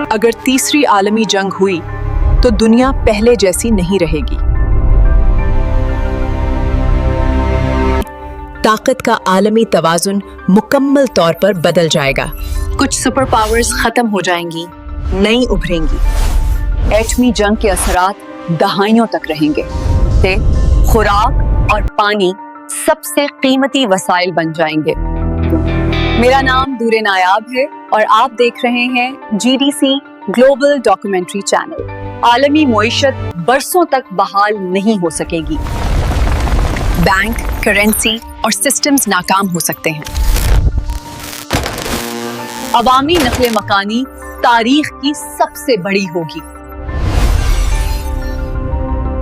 اگر تیسری عالمی جنگ ہوئی تو دنیا پہلے جیسی نہیں رہے گی۔ طاقت کا عالمی توازن مکمل طور پر بدل جائے گا۔ کچھ سپر پاورز ختم ہو جائیں گی، نئی ابھریں گی۔ ایٹمی جنگ کے اثرات دہائیوں تک رہیں گے۔ خوراک اور پانی سب سے قیمتی وسائل بن جائیں گے۔ میرا نام دور نایاب ہے اور آپ دیکھ رہے ہیں GDC گلوبل ڈاکومنٹری چینل۔ عالمی معیشت برسوں تک بحال نہیں ہو سکے گی۔ بینک، کرنسی اور سسٹمز ناکام ہو سکتے ہیں۔ عوامی نقل مکانی تاریخ کی سب سے بڑی ہوگی۔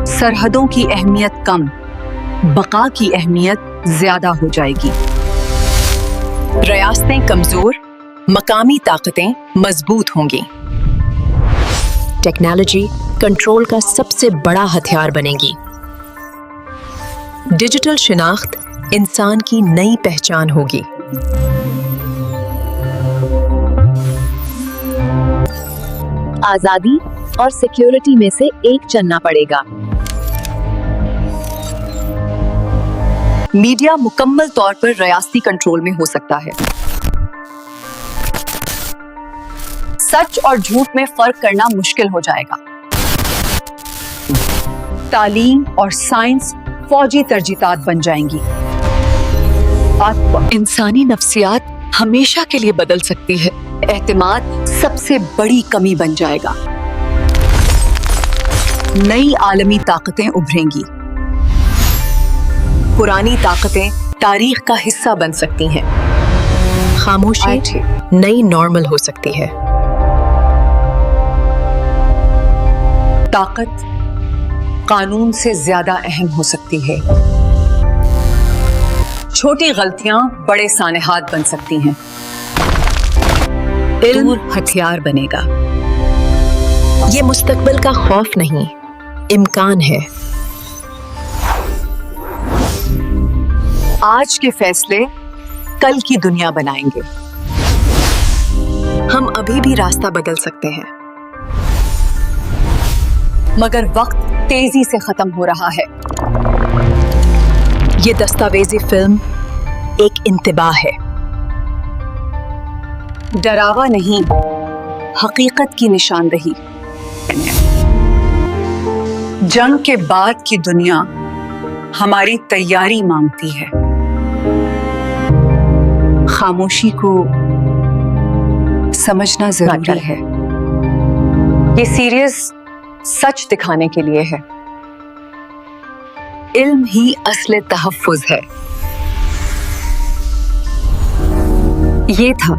سرحدوں کی اہمیت کم، بقا کی اہمیت زیادہ ہو جائے گی۔ ریاستیں کمزور، مقامی طاقتیں مضبوط ہوں گی۔ ٹیکنالوجی کنٹرول کا سب سے بڑا ہتھیار بنے گی۔ ڈیجیٹل شناخت انسان کی نئی پہچان ہوگی۔ آزادی اور سیکیورٹی میں سے ایک چننا پڑے گا۔ میڈیا مکمل طور پر ریاستی کنٹرول میں ہو سکتا ہے۔ سچ اور جھوٹ میں فرق کرنا مشکل ہو جائے گا۔ تعلیم اور سائنس فوجی ترجیحات بن جائیں گی۔ انسانی نفسیات ہمیشہ کے لیے بدل سکتی ہے۔ اعتماد سب سے بڑی کمی بن جائے گا۔ نئی عالمی طاقتیں ابھریں گی۔ پرانی طاقتیں تاریخ کا حصہ بن سکتی ہیں۔ خاموشی نئی نارمل ہو سکتی ہے۔ طاقت قانون سے زیادہ اہم ہو سکتی ہے۔ چھوٹی غلطیاں بڑے سانحات بن سکتی ہیں۔ علم ہتھیار بنے گا۔ یہ مستقبل کا خوف نہیں، امکان ہے۔ آج کے فیصلے کل کی دنیا بنائیں گے۔ ہم ابھی بھی راستہ بدل سکتے ہیں، مگر وقت تیزی سے ختم ہو رہا ہے۔ یہ دستاویزی فلم ایک انتباہ ہے، ڈراوا نہیں، حقیقت کی نشاندہی۔ جنگ کے بعد کی دنیا ہماری تیاری مانگتی ہے۔ خاموشی کو سمجھنا ضروری ہے۔ یہ سیریز سچ دکھانے کے لیے ہے۔ علم ہی اصل تحفظ ہے۔ یہ تھا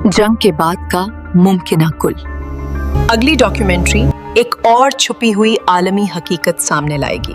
جنگ کے بعد کا ممکنہ کل۔ اگلی ڈاکیومنٹری ایک اور چھپی ہوئی عالمی حقیقت سامنے لائے گی۔